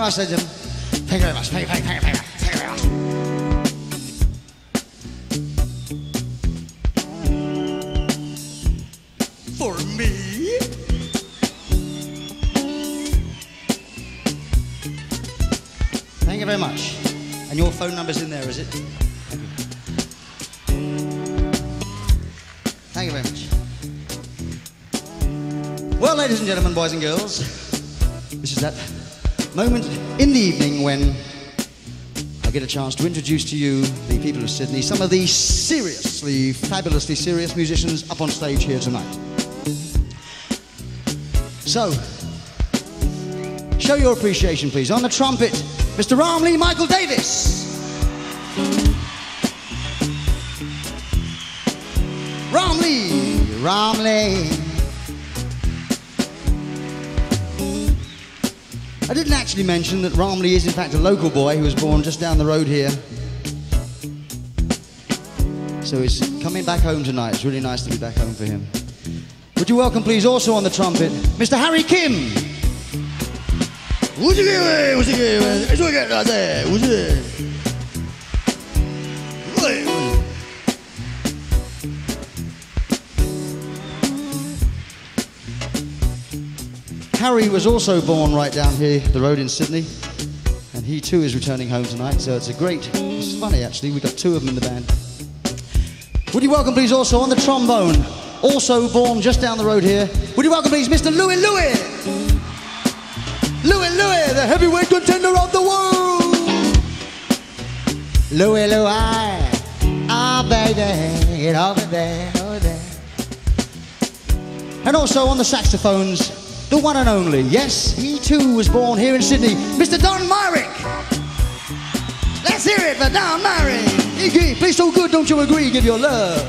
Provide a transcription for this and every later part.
much, ladies and gentlemen. Thank you very much. Thank you very much. Thank you very much. For me? Thank you very much. And your phone number's in there, is it? Thank you very much. Well, ladies and gentlemen, boys and girls, this is that moment in the evening when I get a chance to introduce to you the people of Sydney, some of the seriously, fabulously serious musicians up on stage here tonight. So, show your appreciation, please. On the trumpet, Mr. Ramlee Michael Davis. Ramlee. I didn't actually mention that Ramlee is in fact a local boy who was born just down the road here. So he's coming back home tonight. It's really nice to be back home for him. Would you welcome, please, also on the trumpet, Mr. Harry Kim. Harry was also born right down here, the road in Sydney, and he too is returning home tonight, so it's funny actually, we've got two of them in the band. Would you welcome, please, also on the trombone, also born just down the road here, would you welcome, please, Mr. Louie, the heavyweight contender of the world. Louie, oh baby, get over there, over there. And also on the saxophones, the one and only, yes, he too was born here in Sydney, Mr. Don Myrick. Let's hear it for Don Myrick. He plays so good, don't you agree? Give your love.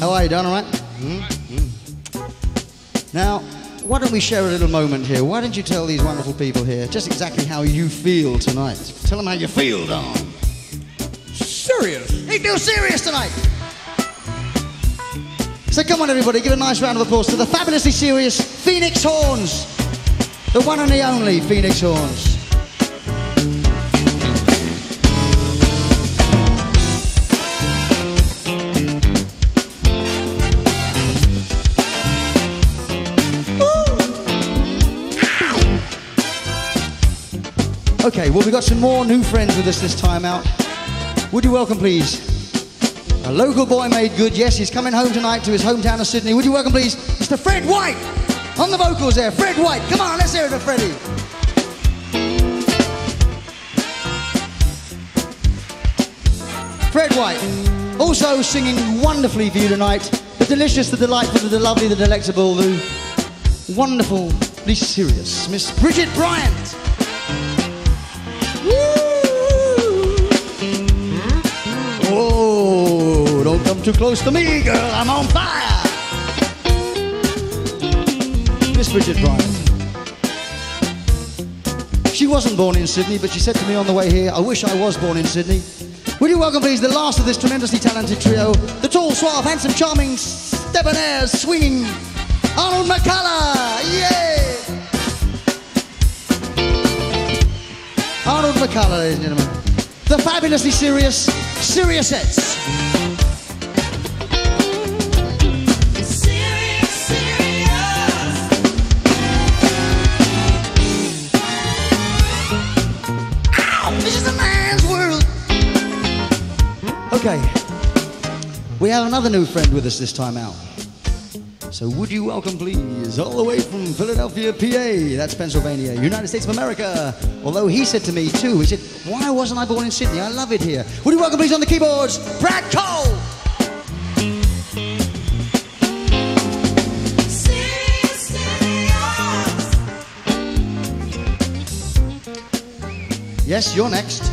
How are you, Don, all right? Now, why don't we share a little moment here? Why don't you tell these wonderful people here just exactly how you feel tonight? Tell them how you feel, Don. Serious. He feels serious tonight. So come on, everybody, give a nice round of applause to the fabulously serious Phoenix Horns. The one and the only Phoenix Horns. Okay, well, we've got some more new friends with us this time out. Would you welcome, please, a local boy made good. Yes, he's coming home tonight to his hometown of Sydney. Would you welcome, please, Mr. Fred White on the vocals there. Fred White, come on, let's hear it for Freddie. Fred White, also singing wonderfully for you tonight. The delicious, the delightful, the lovely, the delectable, the wonderfully serious Miss Bridget Bryant. Oh, don't come too close to me, girl, I'm on fire. Miss Bridget Bryant. She wasn't born in Sydney, but she said to me on the way here, I wish I was born in Sydney. Would you welcome, please, the last of this tremendously talented trio, the tall, suave, handsome, charming, debonair, swinging Arnold McCullough. Yay! Arnold McCullough, ladies and gentlemen. The fabulously serious Seriousettes. This is a man's world. Okay, we have another new friend with us this time out. So would you welcome, please, all the way from Philadelphia, PA, that's Pennsylvania, United States of America. Although he said to me too, he said, why wasn't I born in Sydney? I love it here. Would you welcome, please, on the keyboards, Brad Cole. Yes, you're next.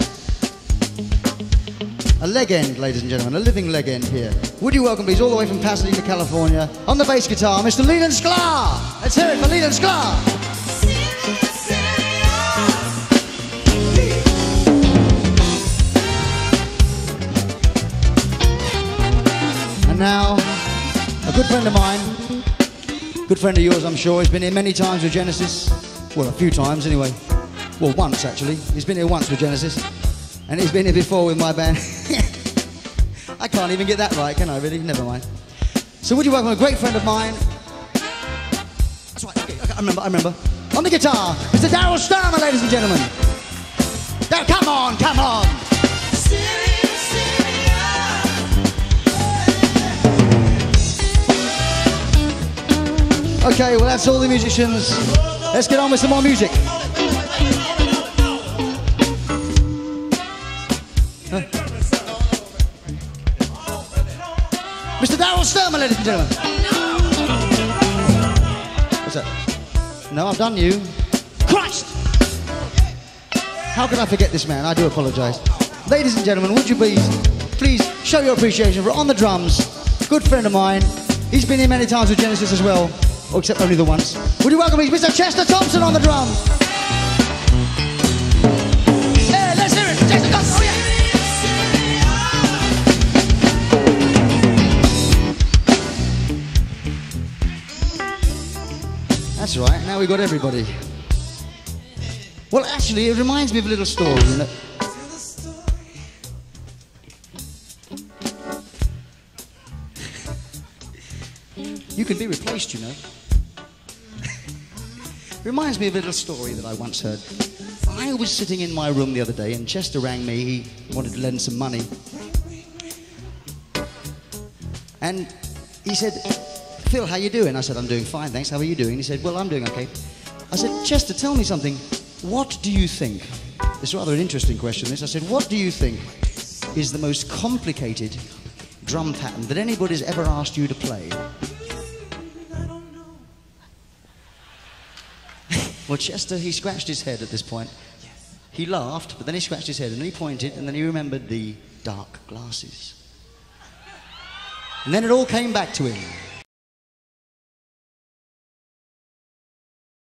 A leg end, ladies and gentlemen, a living leg end here. Would you welcome, please, all the way from Pasadena, California, on the bass guitar, Mr. Leland Sklar. Let's hear it for Leland Sklar. And now, a good friend of mine, Good friend of yours, I'm sure. He's been here many times with Genesis. Well, a few times anyway. Well, once actually. He's been here once with Genesis. And he's been here before with my band. I can't even get that right, can I really? Never mind. So would you welcome a great friend of mine? That's right, okay, I remember. On the guitar, Mr. Daryl Starmer, ladies and gentlemen. Now, come on, come on. Okay, well that's all the musicians. Let's get on with some more music. Mr. Daryl Starmer, ladies and gentlemen. What's that? No, I've done you. Christ! How could I forget this man? I do apologise. Ladies and gentlemen, would you please show your appreciation for on the drums, good friend of mine. He's been here many times with Genesis as well. Oh, except only the once. Would you welcome me, Mr. Chester Thompson on the drums? Hey, let's hear it, Chester Thompson. Oh, yeah. That's right. Now we got everybody. Well, actually, it reminds me of a little story. You know? You can be replaced, you know. Reminds me of a little story that I once heard. I was sitting in my room the other day and Chester rang me. He wanted to lend some money. And he said, Phil, how you doing? I said, I'm doing fine, thanks. How are you doing? He said, well, I'm doing okay. I said, Chester, tell me something. What do you think? It's rather an interesting question, this. I said, what do you think is the most complicated drum pattern that anybody's ever asked you to play? Well, Chester, he scratched his head at this point. He laughed, but then he scratched his head, and then he pointed, and then he remembered the dark glasses. And then it all came back to him.